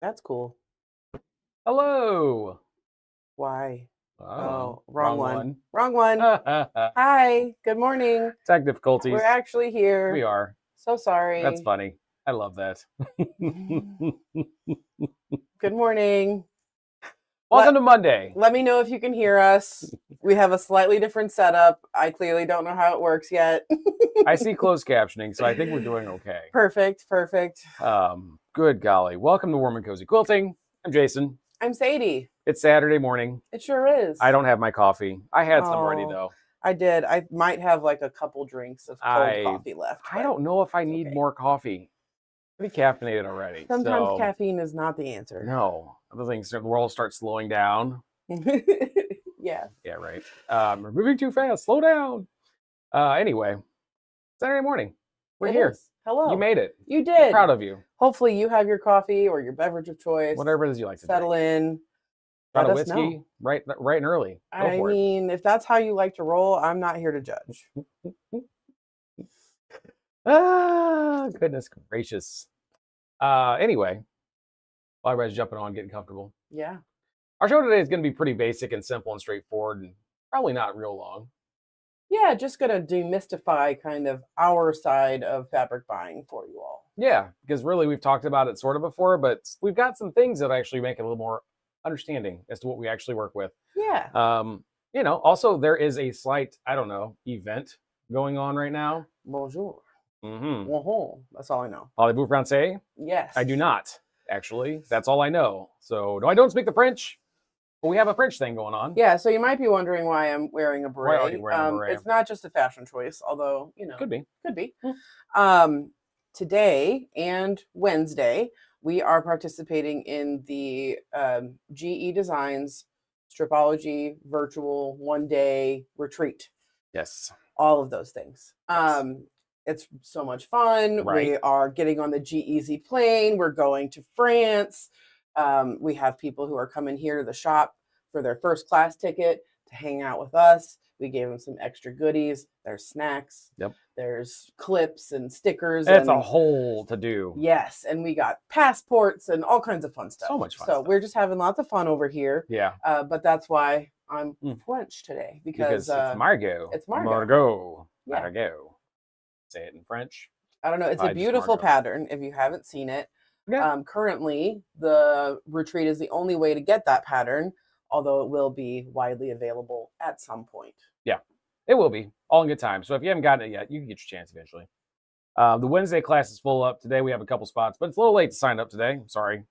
That's cool. Hello. Why? Oh, Wrong one. Wrong one. Hi. Good morning. Tech difficulties. We're actually here. We are. So sorry. That's funny. I love that. Good morning. Welcome to Monday. Let me know if you can hear us. We have a slightly different setup. I clearly don't know how it works yet. I see closed captioning, so I think we're doing okay. Perfect. Good golly. Welcome to Warm and Cozy Quilting. I'm Jason. I'm Sadie. It's Saturday morning. It sure is. I don't have my coffee. I had some already, though. I did. I might have like a couple drinks of cold coffee left. I don't know if I need more coffee. Pretty caffeinated already. Sometimes caffeine is not the answer. No. Other things, the world starts slowing down. Yeah. Yeah, right. We're moving too fast. Slow down. Anyway, Saturday morning. We're here. Hello. You made it. You did. I'm proud of you. Hopefully you have your coffee or your beverage of choice. Whatever it is you like to settle in. Got a whiskey right and early. I mean, if that's how you like to roll, I'm not here to judge. Goodness gracious. Anyway, while everybody's jumping on, getting comfortable. Yeah. Our show today is going to be pretty basic and simple and straightforward and probably not real long. Yeah, just going to demystify kind of our side of fabric buying for you all. Yeah, because really we've talked about it sort of before, but we've got some things that actually make it a little more understanding as to what we actually work with. Yeah. Also there is a slight, event going on right now. Bonjour. Mm-hmm. Bonjour. That's all I know. Parlez-vous français? Yes. I do not, actually. That's all I know. So, no, I don't speak the French, but we have a French thing going on. Yeah, so you might be wondering why I'm wearing a beret. Why are you wearing a beret? It's not just a fashion choice, although, Could be. Could be. Today and Wednesday, we are participating in the GE Designs Stripology virtual one-day retreat. Yes. All of those things. Yes. It's so much fun. Right. We are getting on the GEZ plane. We're going to France. We have people who are coming here to the shop for their first class ticket to hang out with us. We gave them some extra goodies. There's snacks. Yep. There's clips and stickers. It's a whole to do. Yes. And we got passports and all kinds of fun stuff. So much fun stuff. We're just having lots of fun over here. Yeah. But that's why I'm French today. Because it's Margot. It's Margot. Margot. Yeah. Margot. Say it in French. I don't know. It's a beautiful pattern if you haven't seen it. Yeah. Currently, the retreat is the only way to get that pattern, although it will be widely available at some point. Yeah, it will be. All in good time. So if you haven't gotten it yet, you can get your chance eventually. The Wednesday class is full up. Today we have a couple spots, but it's a little late to sign up today. I'm sorry.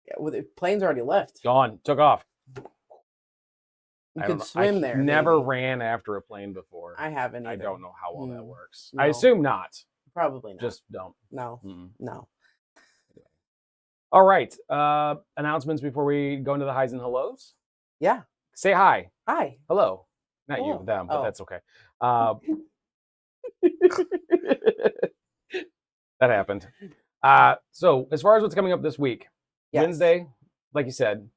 Yeah, well, the plane's already left. Gone. Took off. You could swim there. Never ran after a plane before. I haven't either. I don't know how well that works. No. I assume not. Probably not. Just don't. No. No. All right. Announcements before we go into the highs and hellos. Yeah. Say hi. Hi. Hello. Not Hello. you, them, but that's okay. That happened. So as far as what's coming up this week, yes. Wednesday, like you said,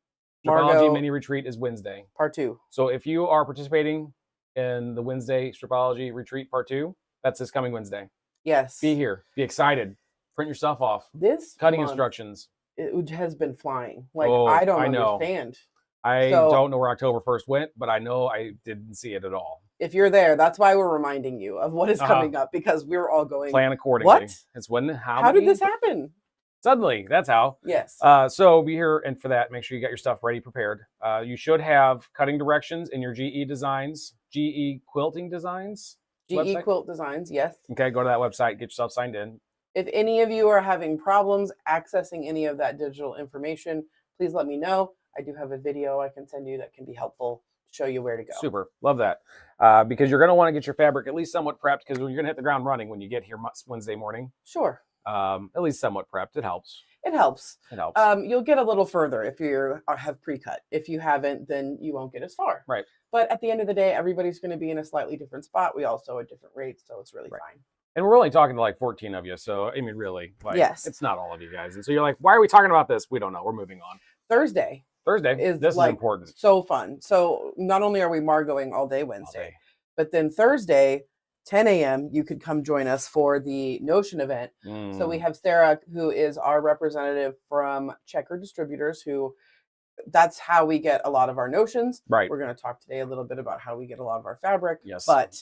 Stripology Mini Retreat is Wednesday. Part 2. So if you are participating in the Wednesday Stripology Retreat Part 2, that's this coming Wednesday. Yes. Be here. Be excited. Print your stuff off. This cutting instructions. It has been flying. Like, I don't understand. I don't know where October 1st went, but I know I didn't see it at all. If you're there, that's why we're reminding you of what is coming up, because we're all going, plan accordingly. What? It's when, how did this happen? Suddenly, that's how. Yes. So be here, and for that, make sure you got your stuff ready, prepared. You should have cutting directions in your GE Designs, GE Quilting Designs. GE Quilt Designs, yes. Okay, go to that website, get yourself signed in. If any of you are having problems accessing any of that digital information, please let me know. I do have a video I can send you that can be helpful to show you where to go. Super. Love that. Because you're going to want to get your fabric at least somewhat prepped, because you're going to hit the ground running when you get here Wednesday morning. Sure. At least somewhat prepped. It helps. It helps. It helps. You'll get a little further if you have pre-cut. If you haven't, then you won't get as far. Right. But at the end of the day, everybody's going to be in a slightly different spot. We all sew at different rates, so it's really fine. And we're only talking to like 14 of you. So, I mean, really, like, yes. It's not all of you guys. And so you're like, why are we talking about this? We don't know. We're moving on. Thursday is this like, is important. So fun. So not only are we Margoing all day Wednesday, but then Thursday, 10 a.m., you could come join us for the Notion event. So we Mm. have Sarah, who is our representative from Checker Distributors, who that's how we get a lot of our notions. Right. We're going to talk today a little bit about how we get a lot of our fabric. Yes. But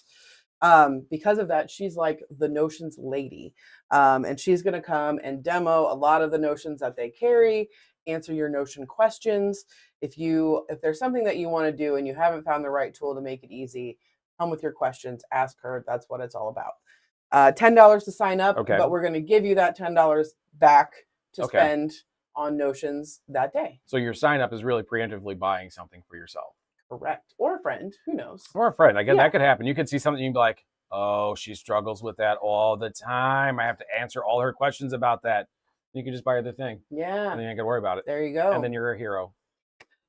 because of that, she's like the notions lady. And she's going to come and demo a lot of the notions that they carry, answer your notion questions. If there's something that you want to do and you haven't found the right tool to make it easy, come with your questions, ask her. That's what it's all about. $10 to sign up, Okay. but we're going to give you that $10 back to Okay. spend on notions that day. So your sign up is really preemptively buying something for yourself. Correct. Or a friend, who knows? Or a friend. I guess Yeah. that could happen. You could see something, you'd be like, oh, she struggles with that all the time. I have to answer all her questions about that. You can just buy her the thing. Yeah. And then you ain't got to worry about it. There you go. And then you're a hero.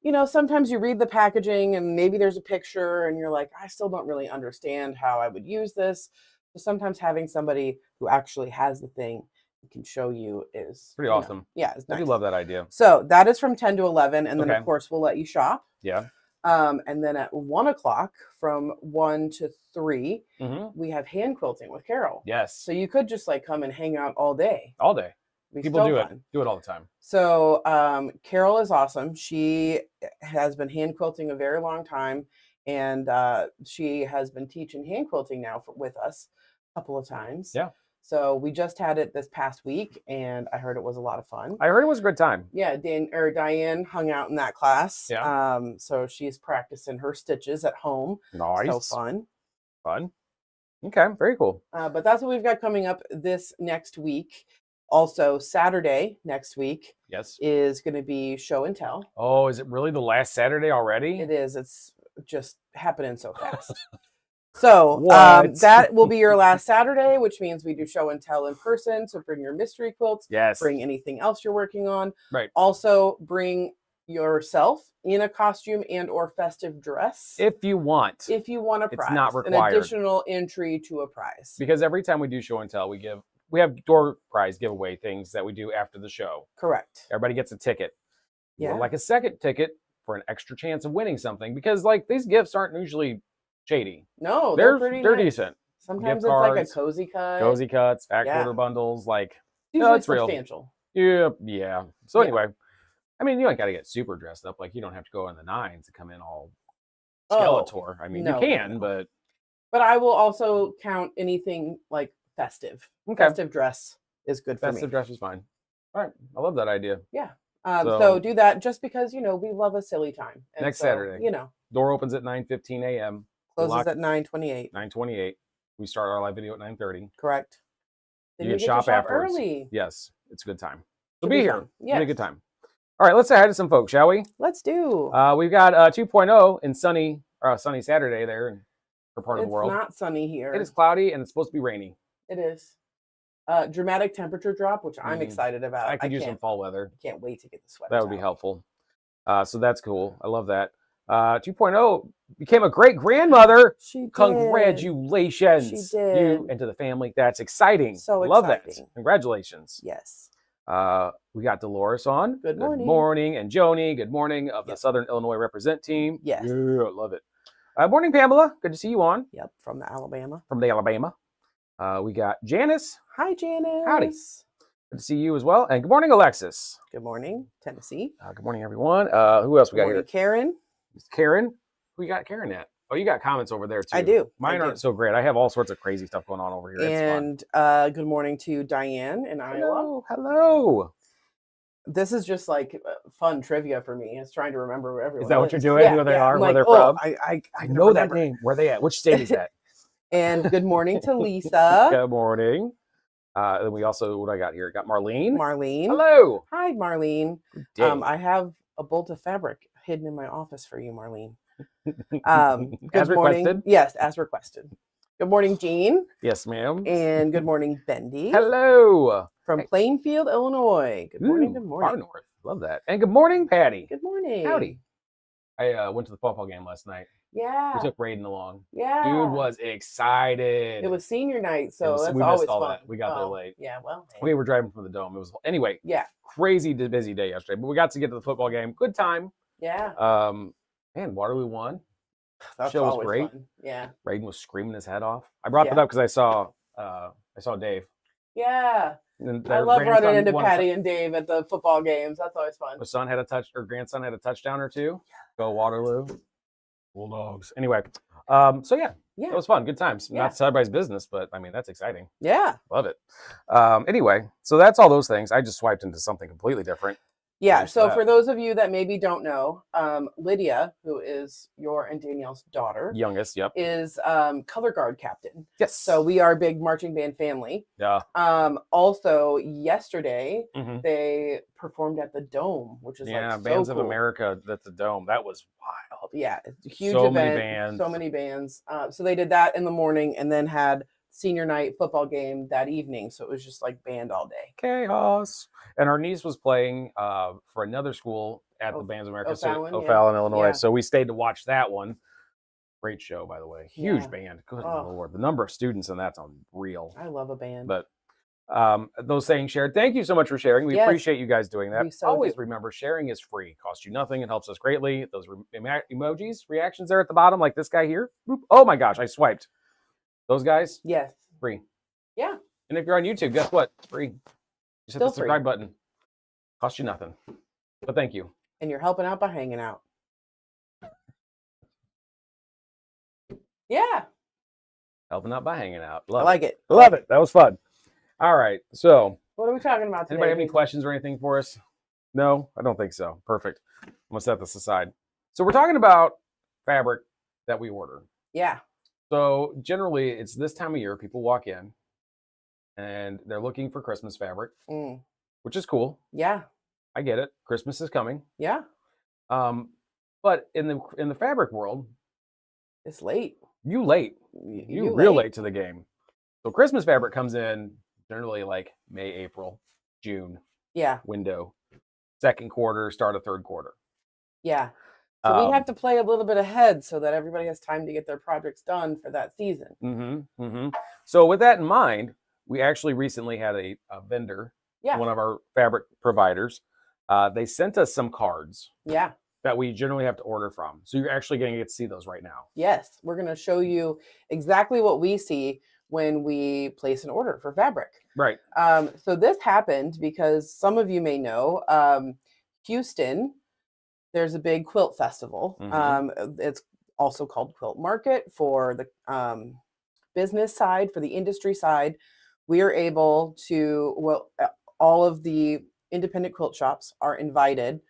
You know, sometimes you read the packaging and maybe there's a picture and you're like, I still don't really understand how I would use this. So sometimes having somebody who actually has the thing and can show you is Pretty awesome. Yeah, it's nice. I do love that idea. So that is from 10 to 11. And then, Okay. of course, we'll let you shop. Yeah. And then at 1 o'clock from 1 to 3, Mm-hmm. we have hand quilting with Carol. Yes. So you could just like come and hang out all day. All day. Be People still do fun. it. Do it all the time. So Carol is awesome. She has been hand quilting a very long time, and she has been teaching hand quilting now with us a couple of times. Yeah. So we just had it this past week, and I heard it was a lot of fun. I heard it was a good time. Yeah, Diane hung out in that class. Yeah. So she's practicing her stitches at home. Nice. So fun. Fun. Okay. Very cool. But that's what we've got coming up this next week. Also, Saturday next week Yes. is going to be show and tell. Oh, is it really the last Saturday already? It is. It's just happening so fast. So What? that will be your last Saturday, which means we do show and tell in person. So bring your mystery quilts. Yes. Bring anything else you're working on. Right. Also bring yourself in a costume and or festive dress. If you want. If you want a prize. It's not required. An additional entry to a prize. Because every time we do show and tell, we have door prize giveaway things that we do after the show. Correct. Everybody gets a ticket. You Yeah. would like a second ticket for an extra chance of winning something, because like these gifts aren't usually shady. No, they're pretty they're nice. decent. Sometimes Gift it's like a cards, cozy cut. Cozy cuts, fat Yeah. quarter bundles, like Usually it's real. substantial. Yeah. So Yeah. anyway, I mean, you ain't got to get super dressed up. Like you don't have to go in the nines to come in all Oh, Skeletor. I mean, no, you can, no. but I will also count anything like festive. okay. Festive dress is good for Festive me. dress is fine. All right, I love that idea. Yeah. So- So do that just because, we love a silly time. And Next so, Saturday. Door opens at 9:15 a.m. Closes at 9:28. 9:28. We start our live video at 9:30. Correct. Then You you can get shop to shop afterwards. early. Yes, it's a good time. So Should be be here. fun. It's gonna be a Yes. good time. All right, let's say hi to some folks, shall we? Let's do. We've got 2.0 in sunny Saturday there in her part of It's the world. not sunny here. It is cloudy and it's supposed to be rainy. It is. Dramatic temperature drop, which I'm Mhm. excited about. I could use some fall weather. Can't wait to get the sweaters That would be out. helpful. So that's cool. I love that. 2.0 became a great grandmother. She did. Congratulations. She did. You and to the family. That's exciting. So love exciting. that. Congratulations. Yes. We got Dolores on. Good morning. Good morning. And Joni. Good morning of the Yep. Southern Illinois Represent team. Yes. Yeah, love it. Morning, Pamela. Good to see you on Yep. From the Alabama. from the Alabama. We got Janice. Hi, Janice. Howdy. Good to see you as well. And good morning, Alexis. Good morning, Tennessee. Good morning, everyone. Who else we Good got morning, here? Karen. Karen. Who you got Karen at? Oh, you got comments over there too. I do. Mine I aren't do. so great. I have all sorts of crazy stuff going on over here. It's fun. And good morning to Diane in Iowa. Hello. This is just like fun trivia for me. It's trying to remember who everyone Is that what you're doing? Yeah, Who they yeah. are? I'm Where like, they're oh, from? I I know that name. Where they at? Which state is that? And good morning to Lisa. Good morning. Then we also, what I got here? Got Marlene. Marlene. Hello. Hi, Marlene. Day. I have a bolt of fabric hidden in my office for you, Marlene. As Good morning. requested? Yes, as requested. Good morning, Jean. Yes, ma'am. And good morning, Bendy. Hello. From Plainfield, Illinois. Good morning. Good Far morning. north. Love that. And good morning, Patty. Good morning. Howdy. I went to the football game last night. Yeah. We took Raiden along. Yeah. Dude was excited. It was senior night, so was- that's we always missed all fun. that. We got there Oh, late. Yeah, well. Hey. We were driving from the dome. It was anyway. Yeah. Crazy busy day yesterday, but we got to get to the football game. Good time. Yeah. Man, Waterloo won. That's Show was always great. fun. Yeah. Raiden was screaming his head off. I brought that Yeah. up because I saw Dave. Yeah. And I their love running grandson into won Patty and Dave at the football games. That's always fun. grandson had a touchdown or two. Go Waterloo. Bulldogs. Anyway, so yeah, Yeah. it was fun. Good times. Yeah. Not to tell everybody's business, but I mean, that's exciting. Yeah. Love it. Anyway, so that's all those things. I just swiped into something completely different. Yeah. So for those of you that maybe don't know, Lydia, who is your and Danielle's daughter, Youngest, yep, is color guard captain. Yes. So we are a big marching band family. Yeah. Also, yesterday Mhm. they performed at the Dome, which is like so Bands cool. of America at the Dome. That was wild. Yeah, it's a huge So event. many bands. So many bands. So they did that in the morning and then had senior night football game that evening. So it was just like band all day. Chaos. And our niece was playing for another school at the Bands of America, O'Fallon, Illinois. Yeah. So we stayed to watch that one. Great show, by the way. Huge Yeah. band. Good Oh. Lord. The number of students in that's unreal. I love a band. But those saying shared, thank you so much for sharing. We Yes. appreciate you guys doing that. We so Always do. remember, sharing is free. Costs you nothing. It helps us greatly. Those emojis, reactions there at the bottom, like this guy here. Boop. Oh my gosh, I swiped. Those guys, Yes. free. Yeah. And if you're on YouTube, guess what? Free. Just hit the Still free. subscribe button. Cost you nothing. But thank you. And you're helping out by hanging out. Yeah. Helping out by hanging out. I Love like it. it. Love it. That was fun. All right. So, What are we talking about today? anybody have any Jason? questions or anything for us? No, I don't think so. Perfect. I'm going to set this aside. So, we're talking about fabric that we order. Yeah. So, generally, it's this time of year, people walk in and they're looking for Christmas fabric, which is cool. Yeah. I get it. Christmas is coming. Yeah. But in the fabric world, It's late. you late. You real late to the game. So Christmas fabric comes in generally like May, April, June. Yeah. Window. Second quarter, start of third quarter. Yeah. So we have to play a little bit ahead so that everybody has time to get their projects done for that season. So with that in mind, we actually recently had a vendor, one of our fabric providers. They sent us some cards. Yeah. That we generally have to order from. So you're actually going to get to see those right now. Yes. We're going to show you exactly what we see when we place an order for fabric. Right. So this happened because some of you may know, Houston, there's a big quilt festival. It's also called Quilt Market for the business side, for the industry side. We are able to, all of the independent quilt shops are invited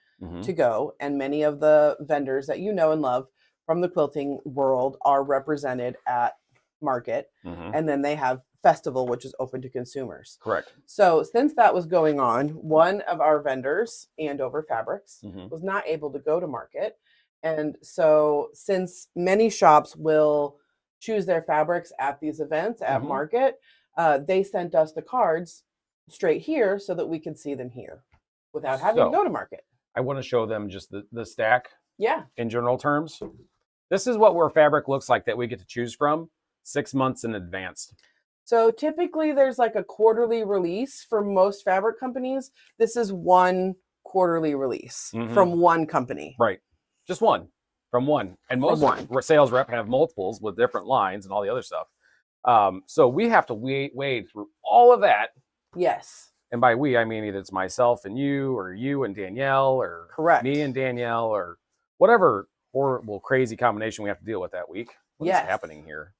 to go, and many of the vendors that you know and love from the quilting world are represented at Market, and then they have Festival, which is open to consumers. Correct. So since that was going on, one of our vendors, Andover Fabrics, was not able to go to Market, and so since many shops will choose their fabrics at these events at Market, they sent us the cards straight here so that we could see them here without having to go to Market. I want to show them just the stack. Yeah. In general terms. This is what our fabric looks like that we get to choose from 6 months in advance. So typically there's like a quarterly release for most fabric companies. This is one quarterly release from one company. Right. Just one. From one. And most sales rep have multiples with different lines and all the other stuff. So we have to wade through all of that. Yes. And by we, I mean either it's myself and you and Danielle, or me and Danielle, or whatever horrible, crazy combination we have to deal with that week. What is happening here?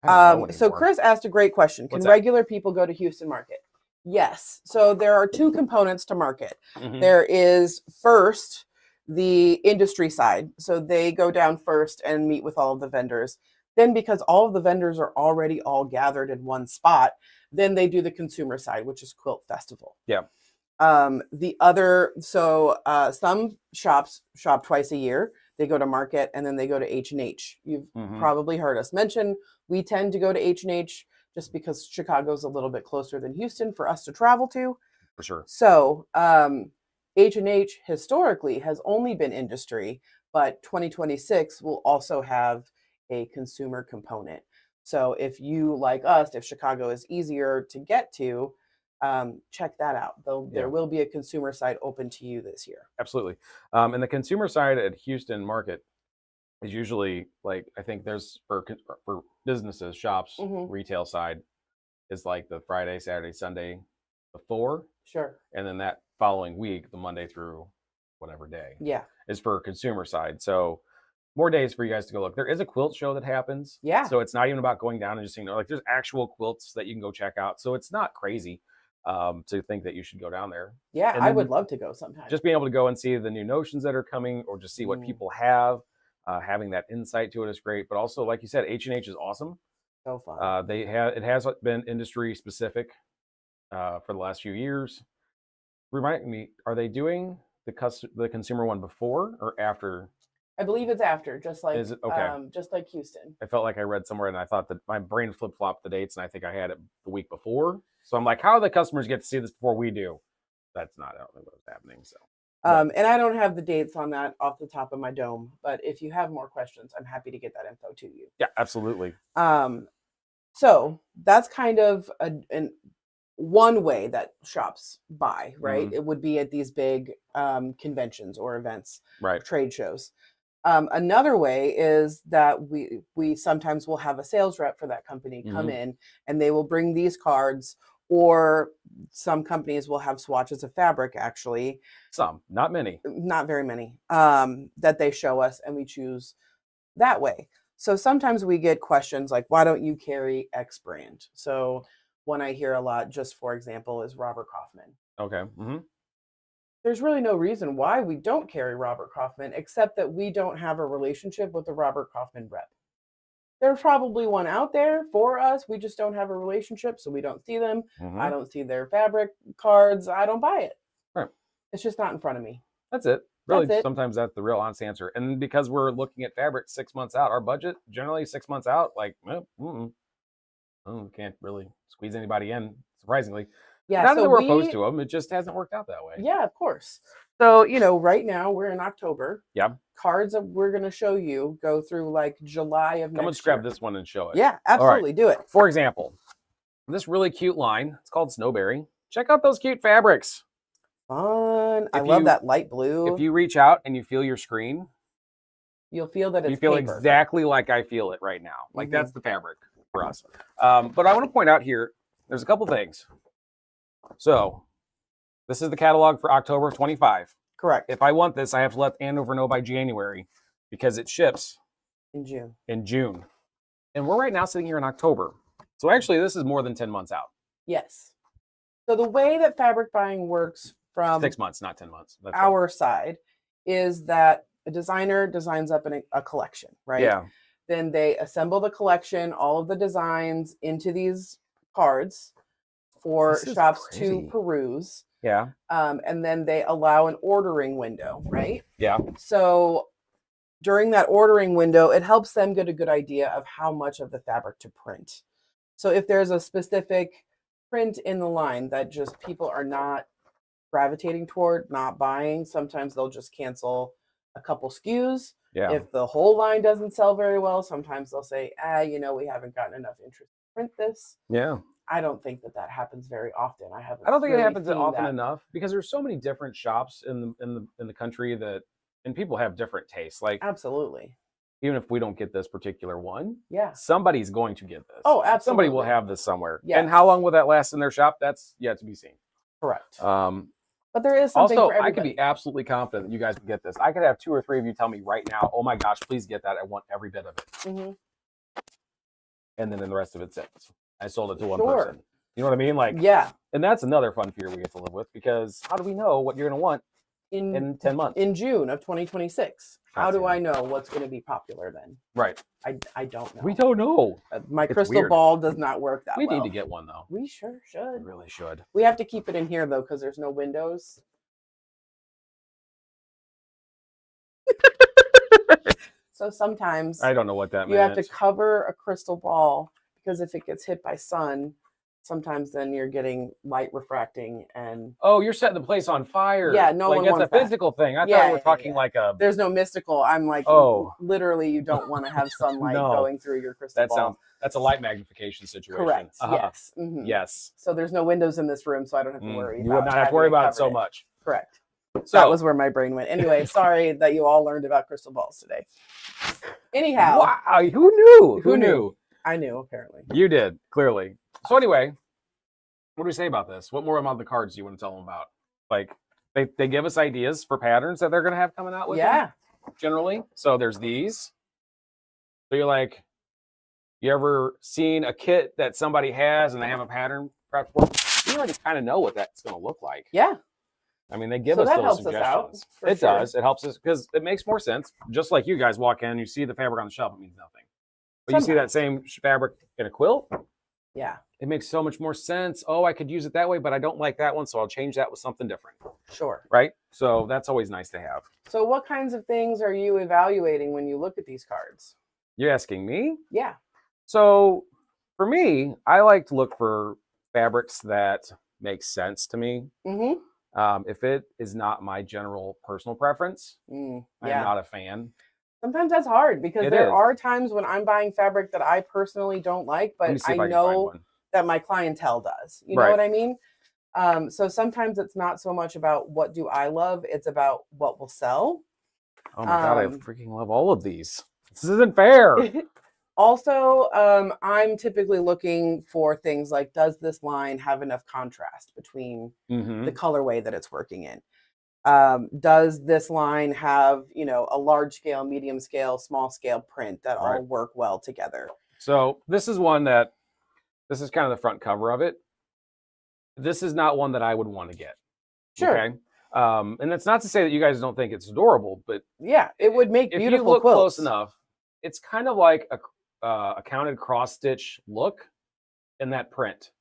So Chris asked a great question. Can regular people go to Houston Market? Yes. So there are two components to Market. There is first the industry side. So they go down first and meet with all of the vendors. Then because all of the vendors are already all gathered in one spot, then they do the consumer side, which is Quilt Festival. Yeah. The other, some shops shop twice a year. They go to Market and then they go to H&H. You've probably heard us mention we tend to go to H&H just because Chicago's a little bit closer than Houston for us to travel to. For sure. So H&H historically has only been industry, but 2026 will also have a consumer component. So if you, like us, if Chicago is easier to get to, check that out. There will be a consumer side open to you this year. Absolutely. And the consumer side at Houston Market, is usually like, I think there's for businesses, shops, retail side is like the Friday, Saturday, Sunday before. Sure. And then that following week, the Monday through whatever day. Yeah. Is for consumer side. So more days for you guys to go look. There is a quilt show that happens. Yeah. So it's not even about going down and just like there's actual quilts that you can go check out. So it's not crazy to think that you should go down there. Yeah, I would love to go sometime. Just being able to go and see the new notions that are coming, or just see what people have. Having that insight to it is great. But also, like you said, H&H is awesome. So fun. It has been industry specific for the last few years. Remind me, are they doing the consumer one before or after? I believe it's after, just like just like Houston. I felt like I read somewhere and I thought that my brain flip-flopped the dates, and I think I had it the week before. So I'm like, how do the customers get to see this before we do? That's not, I don't think what's happening. So and I don't have the dates on that off the top of my dome, but if you have more questions, I'm happy to get that info to you. Yeah, absolutely. So that's kind of one way that shops buy, right? It would be at these big conventions or events, right? Trade shows. Another way is that we sometimes will have a sales rep for that company come in, and they will bring these cards, or some companies will have swatches of fabric, actually. Some, not many. Not very many, that they show us, and we choose that way. So sometimes we get questions like, why don't you carry X brand? So one I hear a lot, just for example, is Robert Kaufman. Okay. There's really no reason why we don't carry Robert Kaufman, except that we don't have a relationship with the Robert Kaufman rep. There's probably one out there for us. We just don't have a relationship, so we don't see them. I don't see their fabric cards. I don't buy it. Right. It's just not in front of me. That's it. Really, sometimes that's the real honest answer. And because we're looking at fabric 6 months out, our budget generally 6 months out, like, can't really squeeze anybody in, surprisingly. Yeah, not that we're opposed to them. It just hasn't worked out that way. Yeah, of course. So, right now we're in October. Yeah. Cards that we're going to show you go through like July of next year. Let's grab this one and show it. Yeah, absolutely. Do it. For example, this really cute line, it's called Snowberry. Check out those cute fabrics. Fun. I love that light blue. If you reach out and you feel your screen, you'll feel that it's You feel paper. Exactly like I feel it right now. Like that's the fabric for us. But I want to point out here, there's a couple things. So this is the catalog for October of 25. Correct. If I want this, I have to let Andover know by January, because it ships in June. And we're right now sitting here in October. So actually, this is more than 10 months out. Yes. So the way that fabric buying works from 6 months, not 10 months. That's our side is that a designer designs up a collection, right? Yeah. Then they assemble the collection, all of the designs into these cards for shops to peruse. Yeah. And then they allow an ordering window, right? Yeah. So during that ordering window, it helps them get a good idea of how much of the fabric to print. So if there's a specific print in the line that just people are not gravitating toward, not buying, sometimes they'll just cancel a couple SKUs. Yeah. If the whole line doesn't sell very well, sometimes they'll say, we haven't gotten enough interest to print this. Yeah. I don't think that happens very often. I don't think it happens often enough, because there's so many different shops in the country that, and people have different tastes. Like, absolutely. Even if we don't get this particular one, yeah, somebody's going to get this. Oh, absolutely. Somebody will have this somewhere. Yes. And how long will that last in their shop? That's yet to be seen. Correct. But there is something also, for everybody. I could be absolutely confident that you guys will get this. I could have 2 or 3 of you tell me right now, oh my gosh, please get that. I want every bit of it. And then the rest of it sits. I sold it to one person. You know what I mean? Like, yeah. And that's another fun fear we get to live with, because how do we know what you're going to want in 10 months? In June of 2026. How do I know what's going to be popular then? Right. I don't know. We don't know. My crystal ball does not work that well. We need to get one, though. We sure should. We really should. We have to keep it in here, though, because there's no windows. So sometimes I don't know what that means. You have to cover a crystal ball, because if it gets hit by sun, sometimes then you're getting light refracting and you're setting the place on fire. Yeah, no one wants that. That's a physical thing. I thought we were talking like a. There's no mystical. I'm like, literally, you don't want to have sunlight going through your crystal ball. That's a light magnification situation. Correct. Yes. Yes. So there's no windows in this room, so I don't have to worry. You would not have to worry about it so much. Correct. So that was where my brain went. Anyway, sorry that you all learned about crystal balls today. Anyhow. Wow, who knew? Who knew? I knew, apparently. You did, clearly. So anyway, what do we say about this? What more about the cards do you want to tell them about? Like, they give us ideas for patterns that they're going to have coming out with them, generally. So there's these. So you're like, you ever seen a kit that somebody has and they have a pattern prepped for? You already kind of know what that's going to look like. Yeah. I mean, they give us those suggestions. It does. It helps us because it makes more sense. Just like you guys walk in, you see the fabric on the shelf, it means nothing. But you see that same fabric in a quilt? Yeah. It makes so much more sense. Oh, I could use it that way, but I don't like that one, so I'll change that with something different. Sure. Right? So that's always nice to have. So what kinds of things are you evaluating when you look at these cards? You're asking me? Yeah. So for me, I like to look for fabrics that make sense to me. If it is not my general personal preference, I'm not a fan. Sometimes that's hard because there are times when I'm buying fabric that I personally don't like, but I know that my clientele does. You know what I mean? So sometimes it's not so much about what do I love, it's about what will sell. Oh my God, I freaking love all of these. This isn't fair. Also, I'm typically looking for things like, does this line have enough contrast between the colorway that it's working in? Does this line have, you know, a large scale, medium scale, small scale print that all work well together? So this is one that, this is kind of the front cover of it. This is not one that I would want to get. Sure. Okay. And that's not to say that you guys don't think it's adorable, but yeah, it would make beautiful if you look quilts. Close enough, it's kind of like a counted cross stitch look in that print.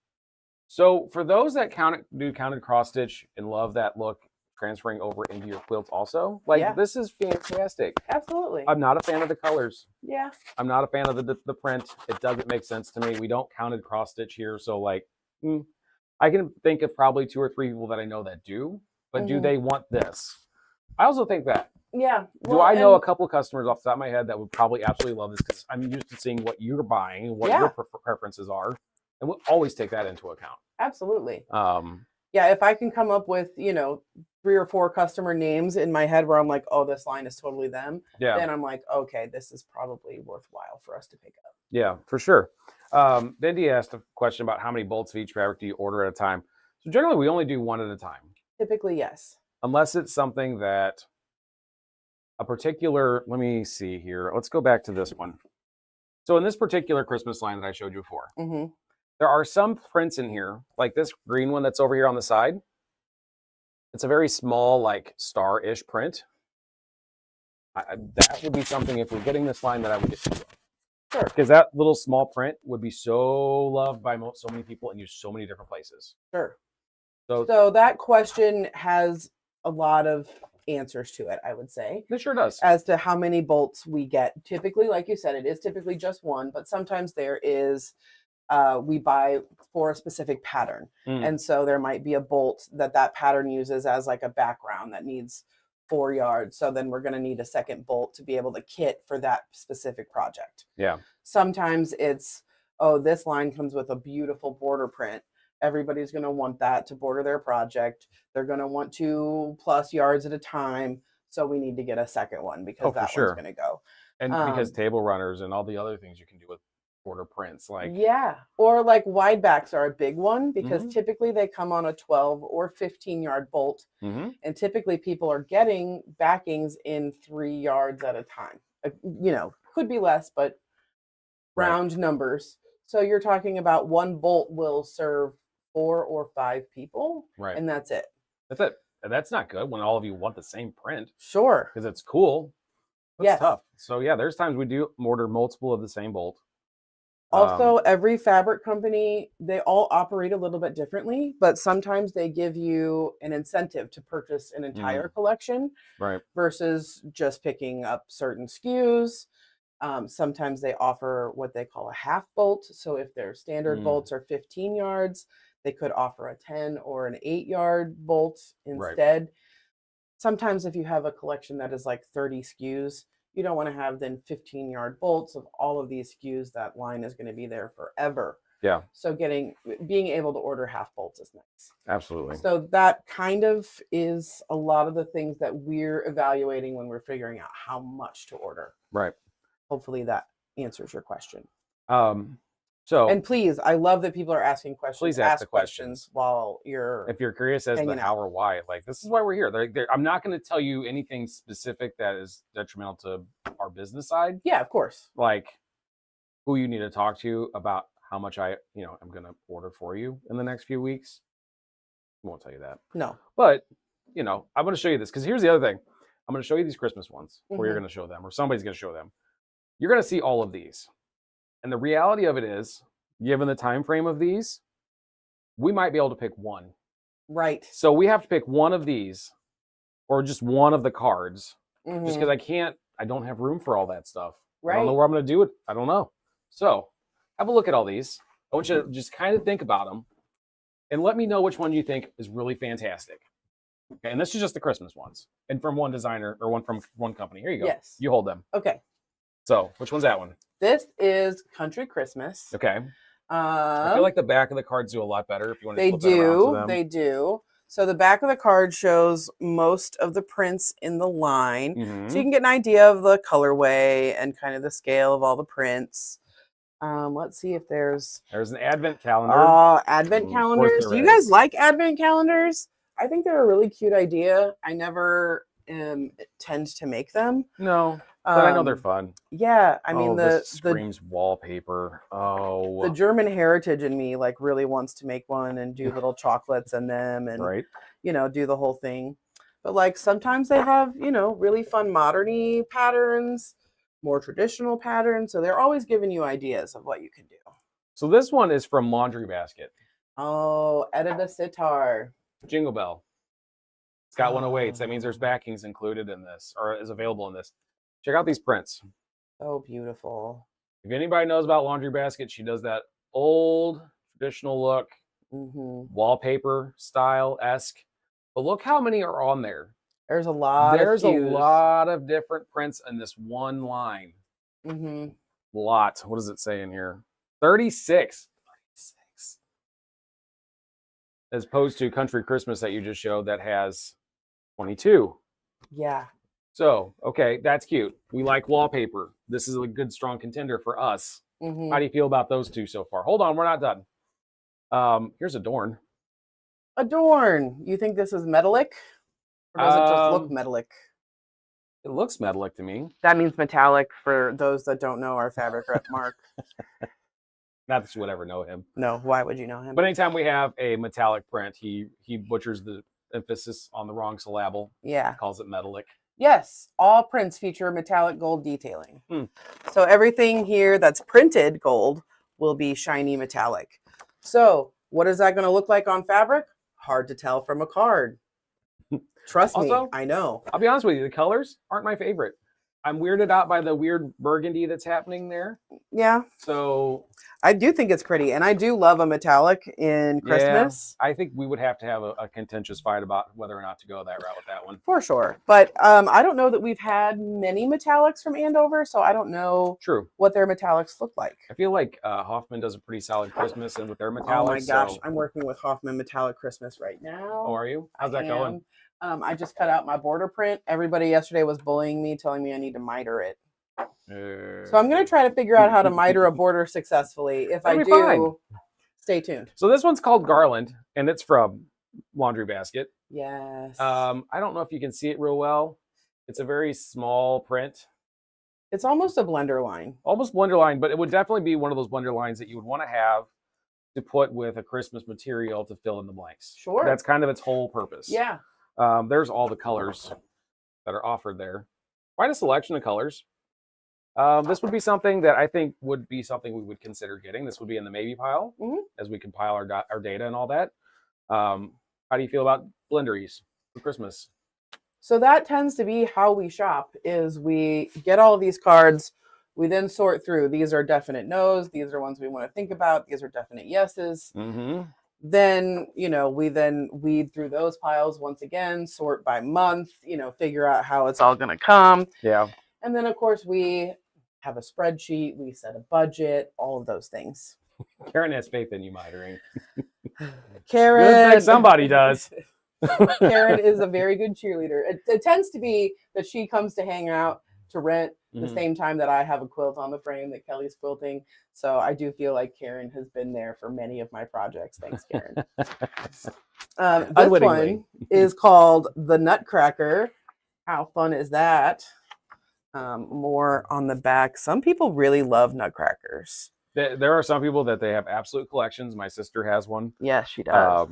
So for those that do counted cross stitch and love that look transferring over into your quilt also, like this is fantastic. Absolutely. I'm not a fan of the colors. Yeah. I'm not a fan of the print. It doesn't make sense to me. We don't counted cross stitch here. So like, I can think of probably 2 or 3 people that I know that do, but do they want this? I also think that. Yeah. Well, do I know a couple of customers off the top of my head that would probably absolutely love this because I'm used to seeing what you're buying and what your preferences are, and we'll always take that into account. Absolutely. Yeah, if I can come up with, you know, 3 or 4 customer names in my head where I'm like, oh, this line is totally them, then I'm like, okay, this is probably worthwhile for us to pick up. Yeah, for sure. Bendy asked a question about how many bolts of each fabric do you order at a time. So generally, we only do 1 at a time. Typically, yes. Unless it's something that a particular, let me see here. Let's go back to this one. So in this particular Christmas line that I showed you before, there are some prints in here, like this green one that's over here on the side. It's a very small, like star-ish print. That would be something, if we're getting this line, that I would get 2 of. Sure. Because that little small print would be so loved by so many people and used so many different places. Sure. So that question has a lot of answers to it, I would say. It sure does. As to how many bolts we get. Typically, like you said, it is typically just 1, but sometimes there is, we buy for a specific pattern. And so there might be a bolt that pattern uses as like a background that needs 4 yards. So then we're going to need a second bolt to be able to kit for that specific project. Yeah. Sometimes it's, oh, this line comes with a beautiful border print. Everybody's going to want that to border their project. They're going to want 2+ yards at a time. So we need to get a second one because that one's going to go. And because table runners and all the other things you can do with border prints, like or like wide backs are a big one because typically they come on a 12 or 15 yard bolt, and typically people are getting backings in 3 yards at a time. You know, could be less, but round numbers. So you're talking about 1 bolt will serve 4 or 5 people, and that's it. That's it. And that's not good when all of you want the same print. Sure, because it's cool. That's tough. So yeah, there's times we do order multiple of the same bolt. Also, every fabric company, they all operate a little bit differently, but sometimes they give you an incentive to purchase an entire collection versus just picking up certain SKUs. Sometimes they offer what they call a half bolt. So if their standard bolts are 15 yards, they could offer a 10 or an 8 yard bolt instead. Sometimes if you have a collection that is like 30 SKUs, you don't want to have then 15 yard bolts of all of these SKUs. That line is going to be there forever. Yeah. So being able to order half bolts is nice. Absolutely. So that kind of is a lot of the things that we're evaluating when we're figuring out how much to order. Right. Hopefully that answers your question. So, and please, I love that people are asking questions. Please ask the questions while you're. If you're curious as to how or why, like this is why we're here. I'm not going to tell you anything specific that is detrimental to our business side. Yeah, of course. Like who you need to talk to about how much I'm going to order for you in the next few weeks. I won't tell you that. No. But, I'm going to show you this because here's the other thing. I'm going to show you these Christmas ones where you're going to show them or somebody's going to show them. You're going to see all of these. And the reality of it is, given the time frame of these, we might be able to pick one. Right. So we have to pick one of these or just one of the cards just because I don't have room for all that stuff. Right. I don't know where I'm going to do it. I don't know. So have a look at all these. I want you to just kind of think about them and let me know which one you think is really fantastic. Okay. And this is just the Christmas ones and from one designer or one from one company. Here you go. Yes. You hold them. Okay. So which one's that one? This is Country Christmas. Okay. I feel like the back of the cards do a lot better if you want to flip that around to them. They do. So the back of the card shows most of the prints in the line. So you can get an idea of the colorway and kind of the scale of all the prints. Let's see if there's an advent calendar. Oh, advent calendars. Do you guys like advent calendars? I think they're a really cute idea. I never tend to make them. No. But I know they're fun. Yeah, I mean the screams wallpaper. Oh, the German heritage in me like really wants to make one and do little chocolates in them and do the whole thing. But like sometimes they have really fun modern-y patterns, more traditional patterns. So they're always giving you ideas of what you can do. So this one is from Laundry Basket. Oh, Edita Sitar. Jingle Bell. It's got 108s. That means there's backings included in this or is available in this. Check out these prints. So beautiful. If anybody knows about Laundry Basket, she does that old traditional look, wallpaper style-esque. But look how many are on there. There's a lot of different prints in this one line. Lot. What does it say in here? 36. 36. As opposed to Country Christmas that you just showed that has 22. Yeah. So, okay, that's cute. We like wallpaper. This is a good, strong contender for us. How do you feel about those two so far? Hold on, we're not done. Here's Adorn. Adorn. You think this is metallic? Or does it just look metallic? It looks metallic to me. That means metallic for those that don't know our fabric rep Mark. Not that you would ever know him. No, why would you know him? But anytime we have a metallic print, he butchers the emphasis on the wrong syllable. Yeah. Calls it metallic. Yes, all prints feature metallic gold detailing. So everything here that's printed gold will be shiny metallic. So what is that going to look like on fabric? Hard to tell from a card. Trust me, I know. I'll be honest with you, the colors aren't my favorite. I'm weirded out by the weird burgundy that's happening there. Yeah. So I do think it's pretty, and I do love a metallic in Christmas. Yeah, I think we would have to have a contentious fight about whether or not to go that route with that one. For sure. But I don't know that we've had many metallics from Andover, so I don't know what their metallics look like. I feel like Hoffman does a pretty solid Christmas and with their metallics. Oh my gosh, I'm working with Hoffman Metallic Christmas right now. Oh, are you? How's that going? I just cut out my border print. Everybody yesterday was bullying me, telling me I need to miter it. So I'm going to try to figure out how to miter a border successfully. If I do, stay tuned. So this one's called Garland, and it's from Laundry Basket. Yes. I don't know if you can see it real well. It's a very small print. It's almost a blender line. Almost blender line, but it would definitely be one of those blender lines that you would want to have to put with a Christmas material to fill in the blanks. Sure. That's kind of its whole purpose. Yeah. There's all the colors that are offered there. Quite a selection of colors. This would be something that I think would be something we would consider getting. This would be in the maybe pile as we compile our data and all that. How do you feel about blenderies for Christmas? So that tends to be how we shop, is we get all of these cards. We then sort through. These are definite no's. These are ones we want to think about. These are definite yeses. Then, we then weed through those piles once again, sort by month, figure out how it's all going to come. Yeah. And then, of course, we have a spreadsheet. We set a budget, all of those things. Karen has faith in you, Mithering. Karen. Good thing somebody does. Karen is a very good cheerleader. It tends to be that she comes to hang out to rent the same time that I have a quilt on the frame that Kelly's quilting. So I do feel like Karen has been there for many of my projects. Thanks, Karen. This one is called the Nutcracker. How fun is that? More on the back. Some people really love nutcrackers. There are some people that they have absolute collections. My sister has one. Yes, she does.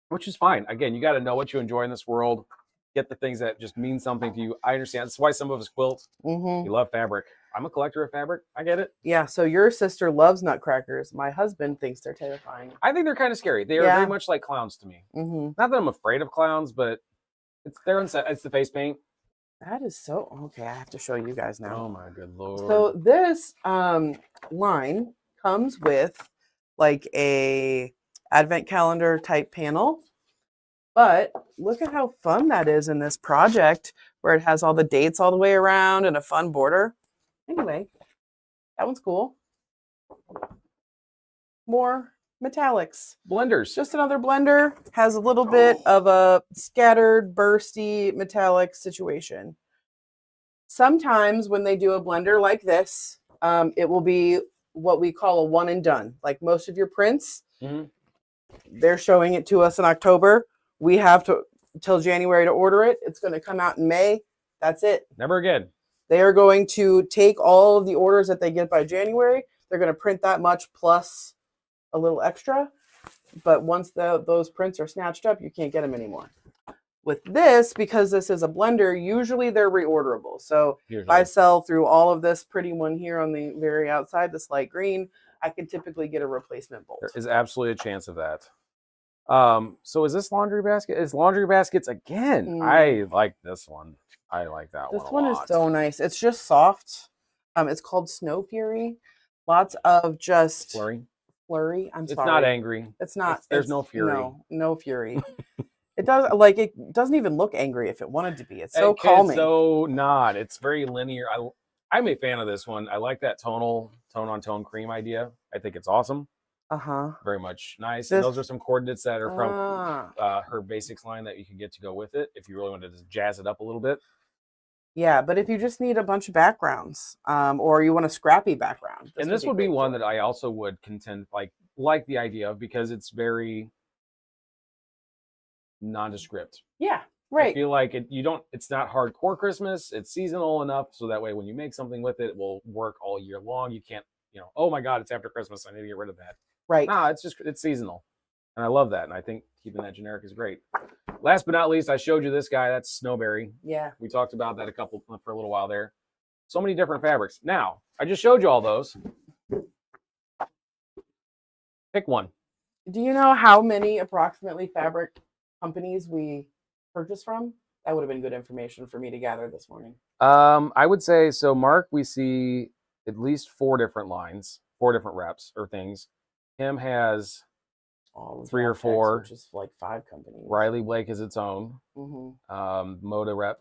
Which is fine. Again, you got to know what you enjoy in this world. Get the things that just mean something to you. I understand. That's why some of us quilt. You love fabric. I'm a collector of fabric. I get it. Yeah, so your sister loves nutcrackers. My husband thinks they're terrifying. I think they're kind of scary. They are very much like clowns to me. Not that I'm afraid of clowns, but it's the face paint. That is so okay. I have to show you guys now. Oh my good lord! So this line comes with like a advent calendar type panel, but look at how fun that is in this project where it has all the dates all the way around and a fun border. Anyway, that one's cool. More metallics. Blenders. Just another blender. Has a little bit of a scattered, bursty metallic situation. Sometimes when they do a blender like this, it will be what we call a one and done. Like most of your prints, they're showing it to us in October. We have to till January to order it. It's going to come out in May. That's it. Never again. They are going to take all of the orders that they get by January. They're going to print that much plus a little extra. But once those prints are snatched up, you can't get them anymore. With this, because this is a blender, usually they're reorderable. So if I sell through all of this pretty one here on the very outside, this light green, I can typically get a replacement bolt. There is absolutely a chance of that. So is this laundry basket? It's laundry baskets again. I like this one. I like that one. This one is so nice. It's just soft. It's called Snow Fury. Lots of just flurry. I'm sorry. It's not angry. It's not. There's no fury. No fury. It doesn't even look angry if it wanted to be. It's so calming. It's so not. It's very linear. I'm a fan of this one. I like that tone on tone cream idea. I think it's awesome. Very much nice. And those are some coordinates that are from her basics line that you can get to go with it if you really want to just jazz it up a little bit. Yeah, but if you just need a bunch of backgrounds, or you want a scrappy background, this would be one that I also would contend like the idea of, because it's very nondescript. Yeah, right. I feel like it's not hardcore Christmas. It's seasonal enough so that way when you make something with it, it will work all year long. You can't, oh my God, it's after Christmas, I need to get rid of that. Right. Nah, it's seasonal. And I love that. And I think keeping that generic is great. Last but not least, I showed you this guy. That's Snowberry. Yeah. We talked about that for a little while there. So many different fabrics. Now, I just showed you all those. Pick one. Do you know how many approximately fabric companies we purchase from? That would have been good information for me to gather this morning. I would say, so Mark, we see at least 4 different lines, 4 different reps or things. Kim has 3 or 4, which is like 5 companies. Riley Blake is its own. Moda rep.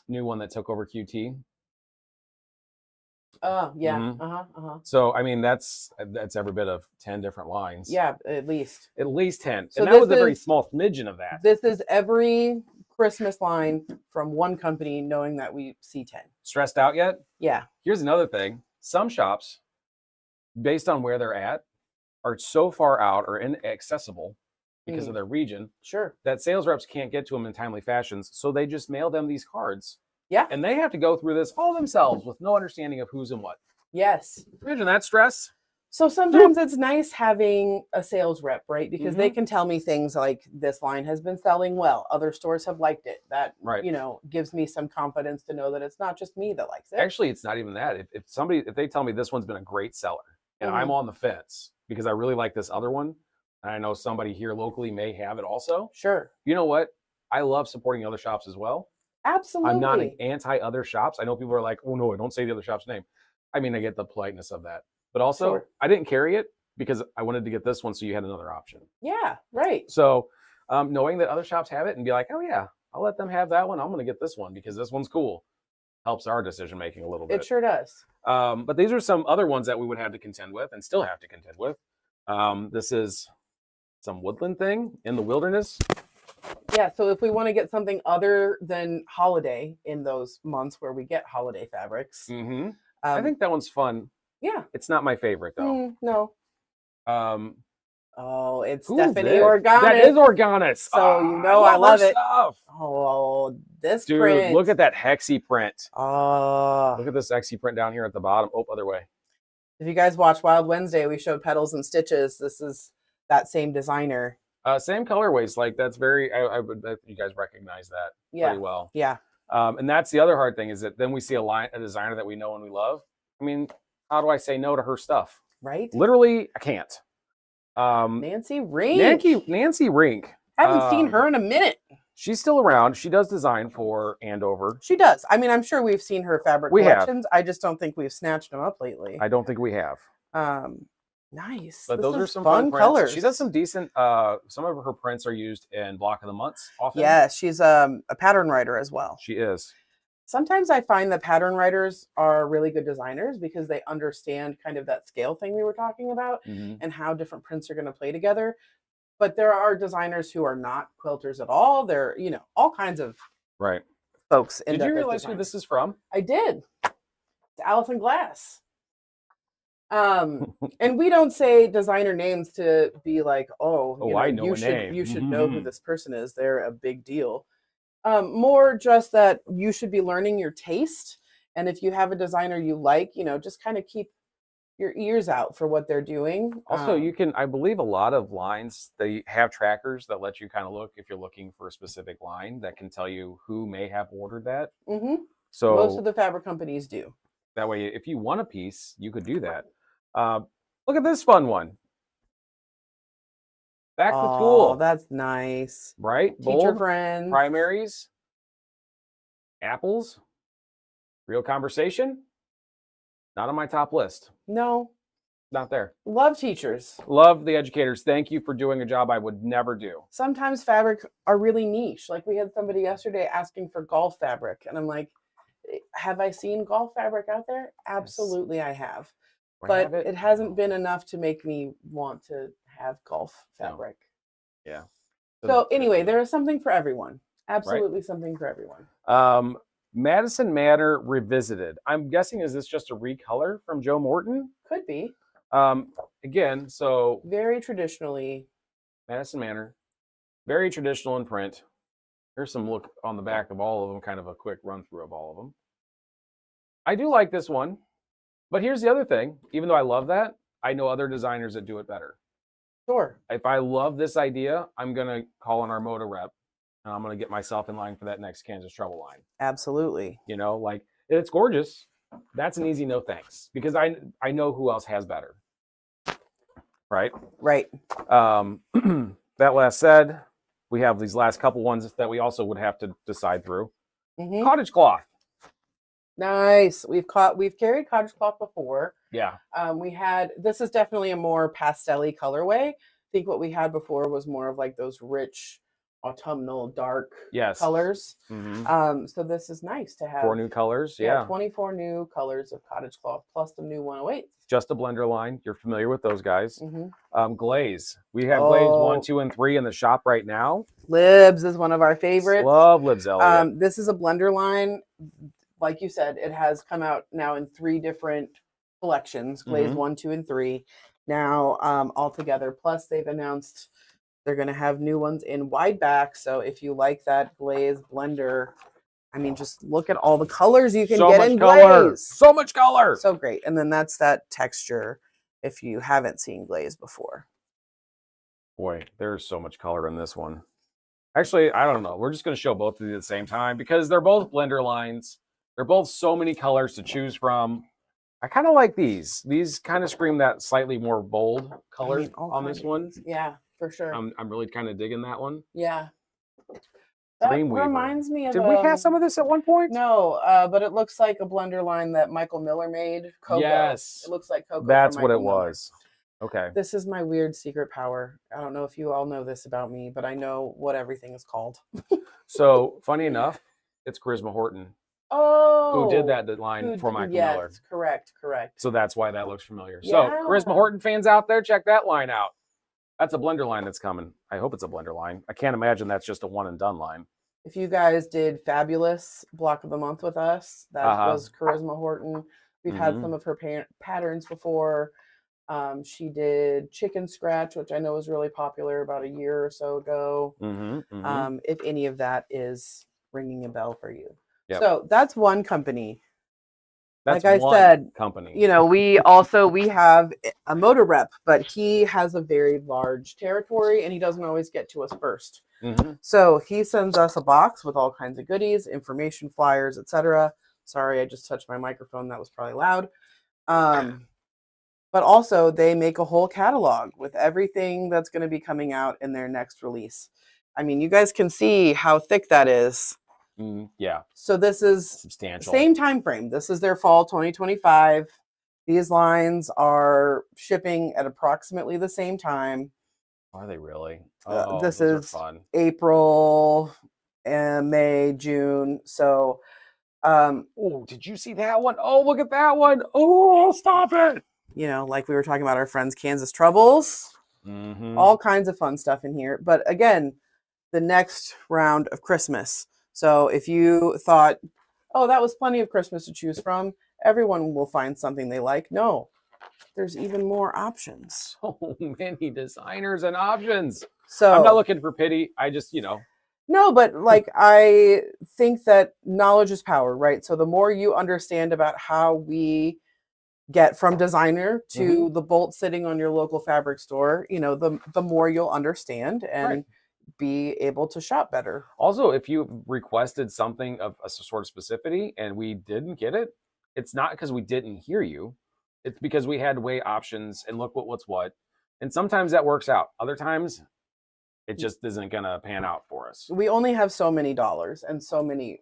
New one that took over QT. Oh yeah. So I mean that's every bit of 10 different lines. Yeah, at least 10. So and that was a very small smidgen of that. This is every Christmas line from one company, knowing that we see 10. Stressed out yet? Yeah. Here's another thing. Some shops, based on where they're at, are so far out or inaccessible because of their region, that sales reps can't get to them in timely fashions. So they just mail them these cards. Yeah. And they have to go through this all themselves with no understanding of who's and what. Yes. Imagine that stress. So sometimes it's nice having a sales rep, right? Because they can tell me things like, this line has been selling well. Other stores have liked it. That, gives me some confidence to know that it's not just me that likes it. Actually, it's not even that. If they tell me this one's been a great seller and I'm on the fence because I really like this other one, and I know somebody here locally may have it also. Sure. You know what? I love supporting other shops as well. Absolutely. I'm not an anti-other shops. I know people are like, oh no, don't say the other shop's name. I mean, I get the politeness of that. But also, I didn't carry it because I wanted to get this one so you had another option. Yeah, right. So knowing that other shops have it and be like, oh yeah, I'll let them have that one. I'm going to get this one because this one's cool. helps our decision making a little bit. It sure does. But these are some other ones that we would have to contend with and still have to contend with. This is some woodland thing in the wilderness. Yeah, so if we want to get something other than holiday in those months where we get holiday fabrics. I think that one's fun. Yeah. It's not my favorite, though. No. Oh, it's Stephanie Organis. That is Organis. So I love it. Stuff. Oh, this dude, print. Look at that hexy print. Oh. Look at this hexy print down here at the bottom. Oh, other way. If you guys watch Wild Wednesday, we showed Petals and Stitches. This is that same designer. Same colorways. Like that's very. I would bet you guys recognize that pretty well. Yeah. And that's the other hard thing is that then we see a designer that we know and we love. I mean, how do I say no to her stuff? Right. Literally, I can't. Nancy Rink. Nancy Rink. Haven't seen her in a minute. She's still around. She does design for Andover. She does. I mean, I'm sure we've seen her fabric collections. I just don't think we've snatched them up lately. I don't think we have. Nice. But those are some fun colors. She does some decent. Some of her prints are used in Block of the Months often. Yeah, she's a pattern writer as well. She is. Sometimes I find that pattern writers are really good designers because they understand kind of that scale thing we were talking about and how different prints are going to play together. But there are designers who are not quilters at all. They're, all kinds of folks. Did you realize who this is from? I did. It's Allison Glass. And we don't say designer names to be like, I know you should know who this person is. They're a big deal. More just that you should be learning your taste. And if you have a designer you like, just kind of keep your ears out for what they're doing. Also, you can, I believe a lot of lines, they have trackers that let you kind of look if you're looking for a specific line that can tell you who may have ordered that. So most of the fabric companies do. That way, if you want a piece, you could do that. Look at this fun one. Back to school. That's nice. Right? Teacher friends. Primaries. Apples. Real conversation. Not on my top list. No. Not there. Love teachers. Love the educators. Thank you for doing a job I would never do. Sometimes fabric are really niche. Like we had somebody yesterday asking for golf fabric. And I'm like, have I seen golf fabric out there? Absolutely, yes. I have. But it hasn't been enough to make me want to have golf fabric. No. Yeah. So anyway, there is something for everyone. Absolutely something for everyone. Madison Manor Revisited. I'm guessing, is this just a recolor from Joe Morton? Could be. Again, so very traditionally. Madison Manor. Very traditional in print. Here's some look on the back of all of them, kind of a quick run through of all of them. I do like this one. But here's the other thing. Even though I love that, I know other designers that do it better. Sure. If I love this idea, I'm going to call an Armada rep. And I'm going to get myself in line for that next Kansas Trouble line. Absolutely. Like, it's gorgeous. That's an easy no thanks. Because I know who else has better. Right? Right. That last said, we have these last couple ones that we also would have to decide through. Cottage cloth. Nice. We've carried cottage cloth before. Yeah. This is definitely a more pastel-y colorway. I think what we had before was more of like those rich autumnal dark colors. So this is nice to have 4 new colors. Yeah. 24 new colors of cottage cloth plus the new 108. Just a blender line. You're familiar with those guys. Glaze. We have glaze 1, 2, and 3 in the shop right now. Libs is one of our favorites. Love Libs Elliott. This is a blender line. Like you said, it has come out now in 3 different collections, glaze 1, 2, and 3 now all together. Plus they've announced they're going to have new ones in wide back. So if you like that glaze blender, I mean, just look at all the colors you can get in glaze. So much color. So great. And then that's that texture if you haven't seen glaze before. Boy, there's so much color in this one. Actually, I don't know. We're just going to show both of you at the same time because they're both blender lines. They're both so many colors to choose from. I kind of like these. These kind of scream that slightly more bold color on this one. Yeah, for sure. I'm really kind of digging that one. Yeah. That reminds me of... Did we have some of this at one point? No, but it looks like a blender line that Michael Miller made. Coco. Yes. It looks like Coco. That's what it was. Okay. This is my weird secret power. I don't know if you all know this about me, but I know what everything is called. So, funny enough, it's Charisma Horton. Oh, who did that line for Michael Miller. Yes, correct. So that's why that looks familiar. Yeah. So Charisma Horton fans out there, check that line out. That's a blender line that's coming. I hope it's a blender line. I can't imagine that's just a one and done line. If you guys did Fabulous Block of the Month with us, that was Charisma Horton. We've had some of her patterns before. She did Chicken Scratch, which I know was really popular about a year or so ago. If any of that is ringing a bell for you. Yep. So that's one company. That's like I one said, company. You know, we have a motor rep, but he has a very large territory and he doesn't always get to us first. So he sends us a box with all kinds of goodies, information, flyers, etc. Sorry, I just touched my microphone. That was probably loud. But also they make a whole catalog with everything that's going to be coming out in their next release. I mean, you guys can see how thick that is. Yeah. So this is substantial. Same time frame. This is their fall 2025. These lines are shipping at approximately the same time. Are they really? This is fun. April and May, June. So oh, did you see that one? Oh, look at that one. Oh, stop it. You know, like we were talking about our friends Kansas Troubles. All kinds of fun stuff in here. But again, the next round of Christmas. So if you thought, oh, that was plenty of Christmas to choose from, everyone will find something they like. No, there's even more options. So many designers and options. So I'm not looking for pity. I just, you know. No, but like I think that knowledge is power, right? So the more you understand about how we get from designer to the bolt sitting on your local fabric store, you know, the more you'll understand and be able to shop better. Also, if you requested something of a sort of specificity and we didn't get it, it's not because we didn't hear you. It's because we had to weigh options and look what's what. And sometimes that works out. Other times, it just isn't going to pan out for us. We only have so many dollars and so many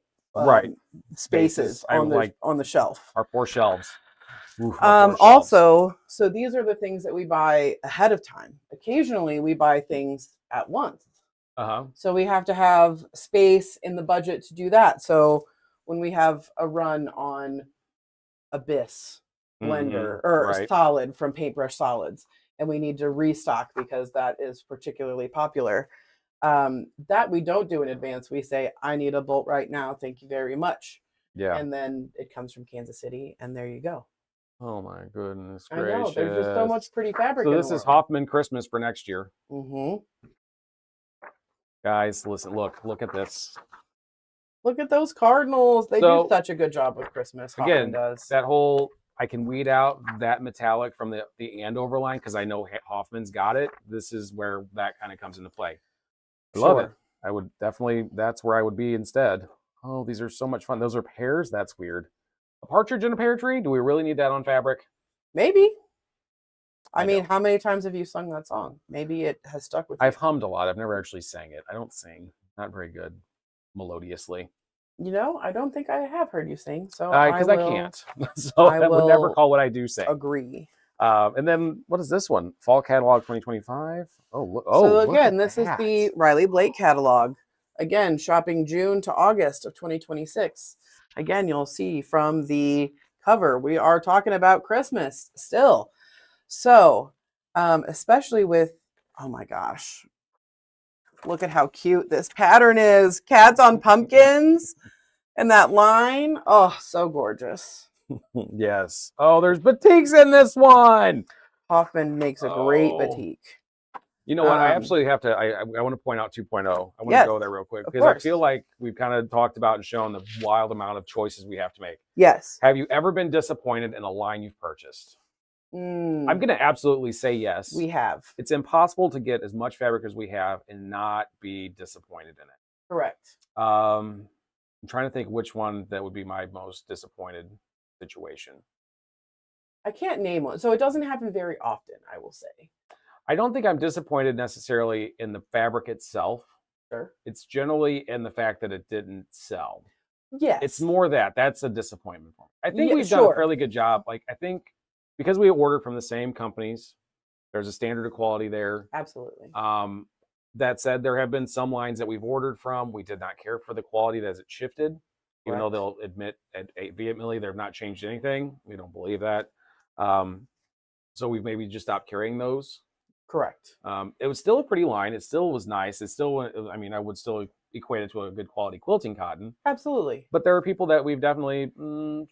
spaces on the shelf. Our 4 shelves. Oof, also, so these are the things that we buy ahead of time. Occasionally, we buy things at once. So we have to have space in the budget to do that. So when we have a run on Abyss blender or solid from Paintbrush Solids, and we need to restock because that is particularly popular, that we don't do in advance. We say, I need a bolt right now. Thank you very much. Yeah. And then it comes from Kansas City, and there you go. Oh my goodness gracious. I know, there's just so much pretty fabric. So this is Hoffman Christmas for next year. Guys, listen, look at this. Look at those cardinals. They do such a good job with Christmas. Again, that whole, I can weed out that metallic from the Andover line because I know Hoffman's got it. This is where that kind of comes into play. I love it. I would definitely, that's where I would be instead. Oh, these are so much fun. Those are pears? That's weird. A partridge in a pear tree? Do we really need that on fabric? Maybe. I mean, how many times have you sung that song? Maybe it has stuck with you. I've hummed a lot. I've never actually sang it. I don't sing. Not very good melodiously. You know, I don't think I have heard you sing. So because I can't. So I would never call what I do sing. Agree. And then what is this one? Fall Catalog 2025. Oh, look. So again, this is the Riley Blake catalog. Again, shopping June to August of 2026. Again, you'll see from the cover, we are talking about Christmas still. So, especially with, oh my gosh, look at how cute this pattern is. Cats on pumpkins and that line. Oh, so gorgeous. Yes. Oh, there's batiks in this one. Hoffman makes a great batik. You know what? I absolutely have to. I want to point out 2.0. I want to go there real quick because I feel like we've kind of talked about and shown the wild amount of choices we have to make. Yes. Have you ever been disappointed in a line you've purchased? I'm going to absolutely say yes. We have. It's impossible to get as much fabric as we have and not be disappointed in it. Correct. I'm trying to think which one that would be my most disappointed situation. I can't name one. So it doesn't happen very often, I will say. I don't think I'm disappointed necessarily in the fabric itself. Sure. It's generally in the fact that it didn't sell. Yes. It's more that's a disappointment for me. I think we've done a fairly good job. Like, I think because we ordered from the same companies, there's a standard of quality there. Absolutely. That said, there have been some lines that we've ordered from. We did not care for the quality as it shifted. even though they'll admit vehemently they've not changed anything. We don't believe that. So we've maybe just stopped carrying those. Correct. It was still a pretty line. It still was nice. It still, I mean, I would still equate it to a good quality quilting cotton. Absolutely. But there are people that we've definitely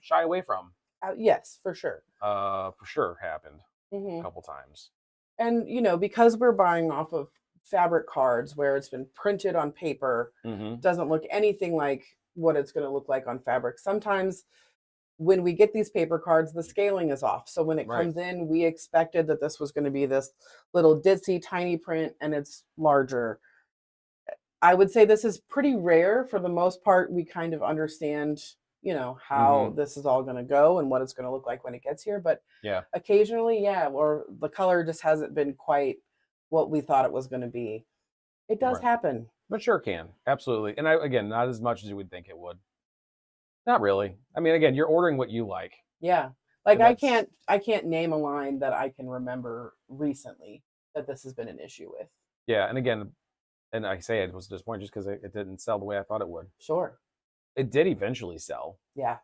shy away from. Yes, for sure. For sure happened a couple times. And, you know, because we're buying off of fabric cards where it's been printed on paper, doesn't look anything like what it's going to look like on fabric. Sometimes when we get these paper cards, the scaling is off. So when it comes in, we expected that this was going to be this little ditzy tiny print and it's larger. I would say this is pretty rare. For the most part, we kind of understand, you know, how this is all going to go and what it's going to look like when it gets here. But occasionally, or the color just hasn't been quite what we thought it was going to be. It does happen. But sure can. Absolutely. And again, not as much as you would think it would. Not really. I mean, again, you're ordering what you like. Yeah. Like I can't name a line that I can remember recently that this has been an issue with. Yeah. And again, and I say it was disappointing just because it didn't sell the way I thought it would. Sure. It did eventually sell. Yeah.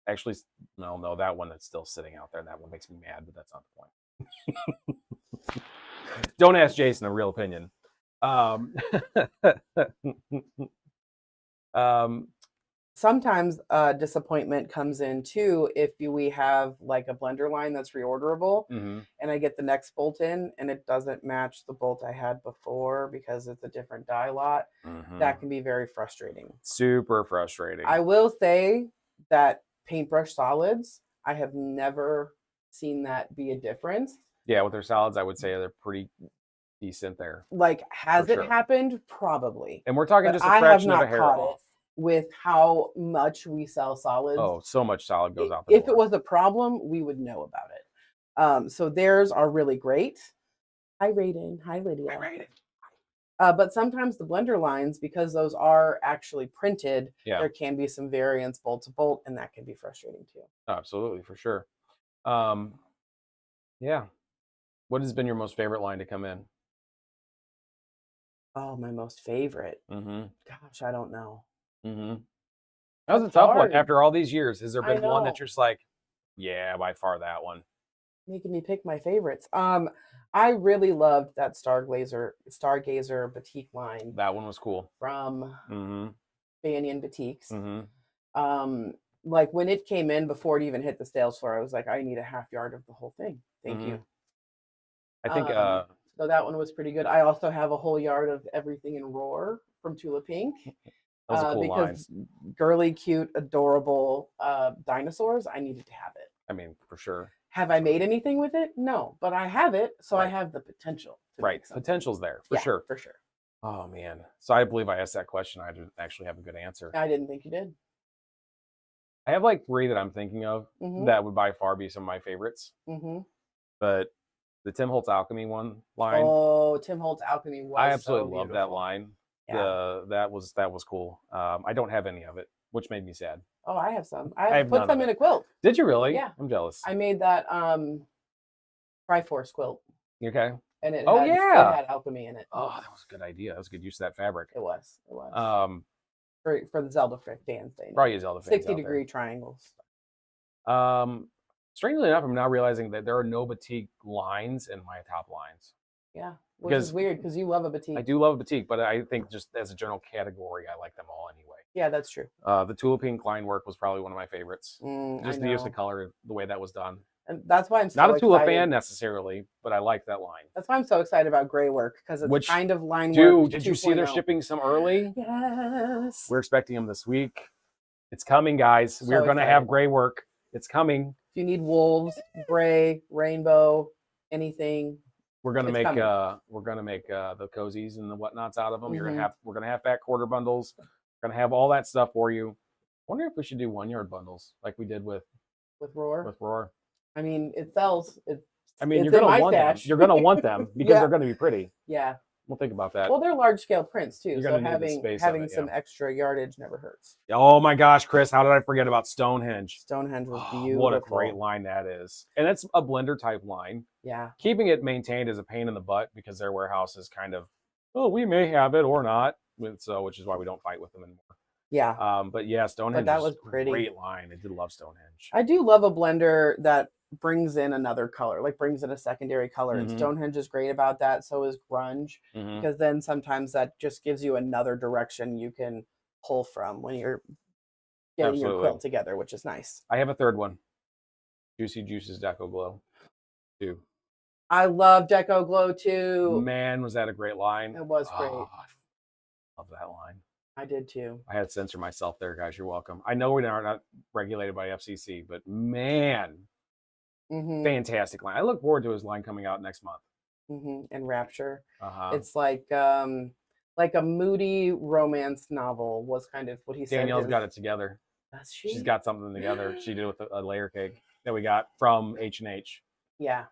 Actually, no, that one that's still sitting out there. That one makes me mad, but that's not the point. Don't ask Jason a real opinion. Sometimes disappointment comes in too if we have like a blender line that's reorderable and I get the next bolt in and it doesn't match the bolt I had before because it's a different die lot. That can be very frustrating. Super frustrating. I will say that paintbrush solids, I have never seen that be a difference. Yeah, with their solids, I would say they're pretty decent there. Like, has it happened? Probably. And we're talking just a fraction of a hair off. With how much we sell solids. Oh, so much solid goes out the door. If it was a problem, we would know about it. So theirs are really great. Hi, Raiden. Hi, Lydia. Hi, Raiden. But sometimes the blender lines, because those are actually printed, there can be some variance bolt to bolt, and that can be frustrating too. Absolutely, for sure. Yeah. What has been your most favorite line to come in? Oh, my most favorite. Gosh, I don't know. That was a tough one. After all these years, has there been one that you're just like, yeah, by far that one? Making me pick my favorites. I really loved that Stargazer batik line. That one was cool. From Banyan Batiks. Like when it came in before it even hit the sales floor, I was like, I need a half yard of the whole thing. Thank you. I think so that one was pretty good. I also have a whole yard of everything in Roar from Tula Pink. Those are cool because lines. Girly, cute, adorable dinosaurs, I needed to have it. I mean, for sure. Have I made anything with it? No, but I have it, so I have the potential. Potential's there, for sure. For sure. Oh, man. So I believe I asked that question. I didn't actually have a good answer. I didn't think you did. I have like 3 that I'm thinking of that would by far be some of my favorites. But the Tim Holtz Alchemy line. Oh, Tim Holtz Alchemy was I absolutely love beautiful. that line. Yeah. That was cool. I don't have any of it, which made me sad. Oh, I have some. I put some in a quilt. Did you really? Yeah. I'm jealous. I made that Triforce quilt. You okay? And it had alchemy in it. Oh, that was a good idea. That was a good use of that fabric. It was. For the Zelda fans. Probably Zelda fans 60-degree triangles. Strangely enough, I'm now realizing that there are no batik lines in my top lines. Yeah, which is weird because you love a batik. I do love a batik, but I think just as a general category, I like them all anyway. Yeah, that's true. The Tula Pink line work was probably one of my favorites. Just the use of color, the way that was done. And that's why I'm so not a Tula fan necessarily, but I like that line. That's why I'm so excited about gray work because it's kind of line work. Did you see they're shipping some early? Yes. We're expecting them this week. It's coming, guys. We're going to have gray work. It's coming. If you need wolves, gray, rainbow, anything, we're gonna make the cozies and the whatnots out of them. We're gonna have fat quarter bundles. We're gonna have all that stuff for you. Wonder if we should do 1 yard bundles like we did with Roar. With Roar. I mean, it sells. You're gonna want them. You're gonna want them because they're gonna be pretty. Yeah. We'll think about that. Well, they're large scale prints too, so having some yeah. extra yardage never hurts. Oh my gosh, Chris, how did I forget about Stonehenge? Stonehenge was beautiful. What a great line that is. And it's a blender type line. Yeah. Keeping it maintained is a pain in the butt because their warehouse is kind of, we may have it or not. So, which is why we don't fight with them anymore. Yeah. But yeah, Stonehenge that is was a pretty. great line. I did love Stonehenge. I do love a blender that brings in another color, like brings in a secondary color. And Mhm. Stonehenge is great about that. So is grunge, Mhm. because then sometimes that just gives you another direction you can pull from when you're getting your quilt together, which is nice. I have a third one. Juicy Juices Deco Glow 2. I love Deco Glow too. Man, was that a great line. It was great. Oh, I love that line. I did too. I had to censor myself there, guys. You're welcome. I know we are not regulated by FCC, but man, fantastic line. I look forward to his line coming out next month. And Rapture. Uh-huh. It's like a moody romance novel was kind of what he said. Danielle's got it together. Does she? She's got something together. She did it with a layer cake that we got from H&H. Yeah.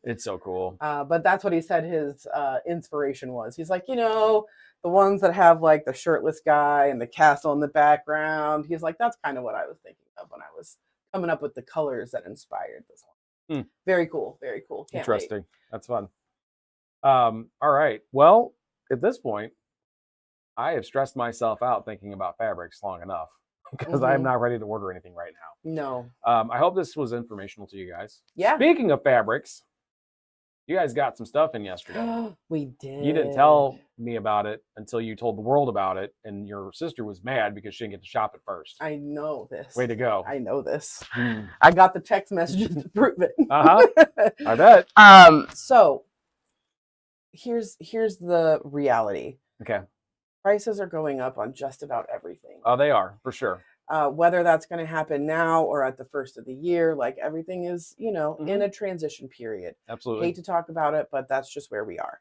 It's so cool. But that's what he said his inspiration was. He's like, the ones that have like the shirtless guy and the castle in the background. He's like, that's kind of what I was thinking of when I was coming up with the colors that inspired this one. Very cool. Very cool. Can't Interesting. wait. That's fun. All right. Well, at this point, I have stressed myself out thinking about fabrics long enough because I'm not ready to order anything right now. No. I hope this was informational to you guys. Yeah. Speaking of fabrics, you guys got some stuff in yesterday. We did. You didn't tell me about it until you told the world about it, and your sister was mad because she didn't get to shop it first. I know this. Way to go. I know this. I got the text messages to prove it. I bet. So here's the reality. Okay. Prices are going up on just about everything. Oh, they are, for sure. Whether that's going to happen now or at the first of the year, like everything is, in a transition period. Absolutely. Hate to talk about it, but that's just where we are.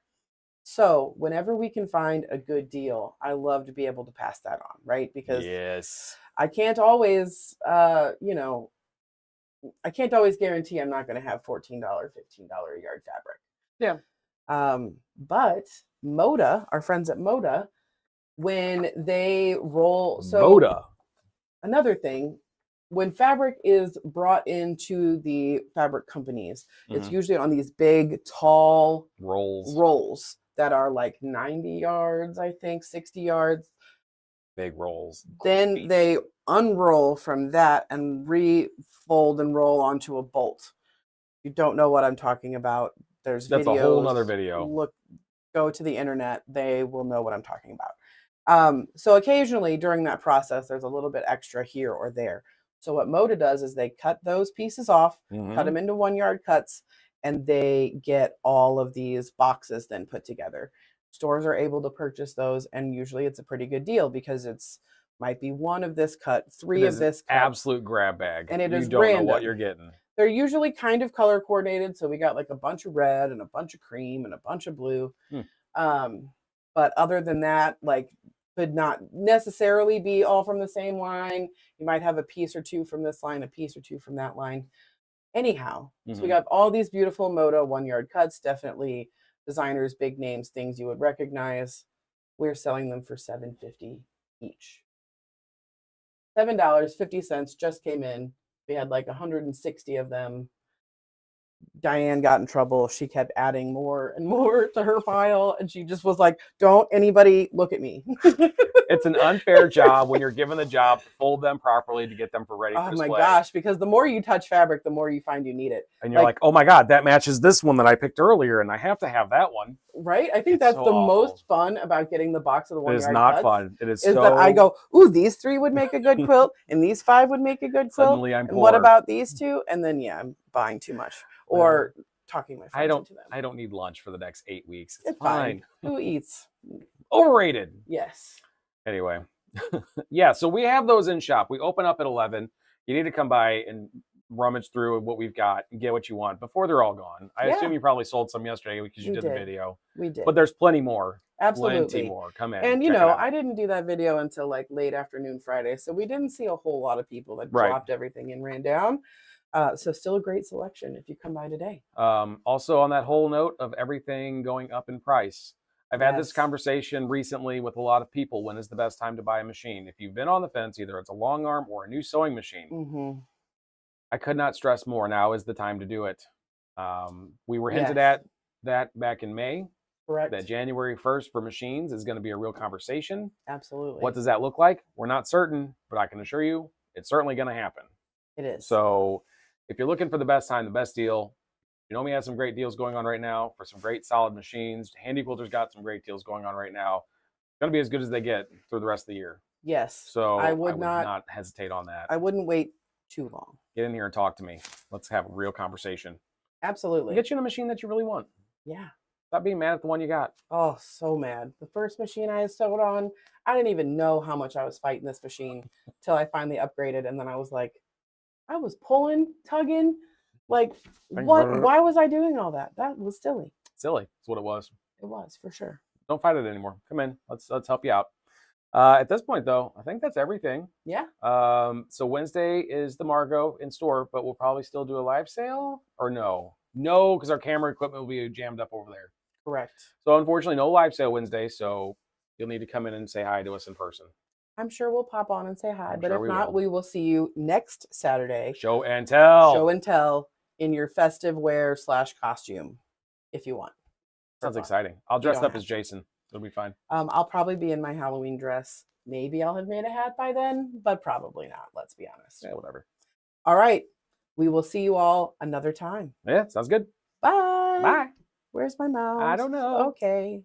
So whenever we can find a good deal, I love to be able to pass that on, right? Because I can't always, I can't always guarantee I'm not going to have $14, $15 a yard fabric. Yeah. But Moda, our friends at Moda, when they roll, Moda. Another thing, when fabric is brought into the fabric companies, it's usually on these big, tall rolls that are like 90 yards, I think, 60 yards. Big rolls. Then they unroll from that and refold and roll onto a bolt. You don't know what I'm talking about. That's videos. A whole nother video. Go to the internet. They will know what I'm talking about. So occasionally during that process, there's a little bit extra here or there. So what Moda does is they cut those pieces off, cut them into 1 yard cuts, and they get all of these boxes then put together. Stores are able to purchase those, and usually it's a pretty good deal because might be one of this cut, three of this cut. Absolute grab bag. And it is random. You don't know what you're getting. They're usually kind of color coordinated. So we got like a bunch of red and a bunch of cream and a bunch of blue. But other than that, like, could not necessarily be all from the same line. You might have a piece or two from this line, a piece or two from that line. Anyhow, so we got all these beautiful Moda 1 yard cuts, definitely designers, big names, things you would recognize. We're selling them for $7.50 each. $7.50 just came in. We had like 160 of them. Diane got in trouble. She kept adding more and more to her pile, and she just was like, don't anybody look at me. It's an unfair job when you're given the job to fold them properly to get them ready for display. Oh my gosh, because the more you touch fabric, the more you find you need it. And you're like, oh my God, that matches this one that I picked earlier, and I have to have that one. Right? I think that's the most fun about getting the box of the 1 yard cuts. It is not fun. It is so... that I go, ooh, these 3 would make a good quilt, and these 5 would make a good quilt. Suddenly I'm poor. And what about these 2? And then, I'm buying too much. Or talking my friends into them. I don't need lunch for the next 8 weeks. It's fine. Who eats? Overrated. Yes. Anyway. Yeah, so we have those in shop. We open up at 11. You need to come by and rummage through what we've got and get what you want before they're all gone. I assume you probably sold some yesterday because you did the video. We did. But there's plenty more. Absolutely. Plenty more. Come in. And I didn't do that video until like late afternoon Friday. So we didn't see a whole lot of people that dropped everything and ran down. So still a great selection if you come by today. Also on that whole note of everything going up in price. I've had this conversation recently with a lot of people. When is the best time to buy a machine? If you've been on the fence, either it's a long arm or a new sewing machine, I could not stress more. Now is the time to do it. We were hinted at that back in May. Correct. that January 1st for machines is going to be a real conversation. Absolutely. What does that look like? We're not certain, but I can assure you it's certainly going to happen. It is. So if you're looking for the best time, the best deal, Janome has some great deals going on right now for some great solid machines. HandiQuilter's got some great deals going on right now. It's going to be as good as they get through the rest of the year. Yes. So I would not hesitate on that. I wouldn't wait too long. Get in here and talk to me. Let's have a real conversation. Absolutely. Get you in a machine that you really want. Yeah. Stop being mad at the one you got. Oh, so mad. The first machine I sewed on, I didn't even know how much I was fighting this machine till I finally upgraded. And then I was like, I was pulling, tugging. Like, what? Why was I doing all that? That was silly. Silly. That's what it was. It was, for sure. Don't fight it anymore. Come in. Let's help you out. At this point, though, I think that's everything. Yeah. So Wednesday is the Margot in store, but we'll probably still do a live sale, or no? No, because our camera equipment will be jammed up over there. Correct. So unfortunately, no live sale Wednesday. So you'll need to come in and say hi to us in person. I'm sure we'll pop on and say hi, but sure if not, we will see you next Saturday. Show and tell. Show and tell in your festive wear / costume, if you want. Sounds exciting. I'll dress up as Jason. It'll be fine. I'll probably be in my Halloween dress. Maybe I'll have made a hat by then, but probably not. Let's be honest. Yeah, whatever. All right. We will see you all another time. Yeah, sounds good. Bye. Bye. Where's my mouse? I don't know. Okay.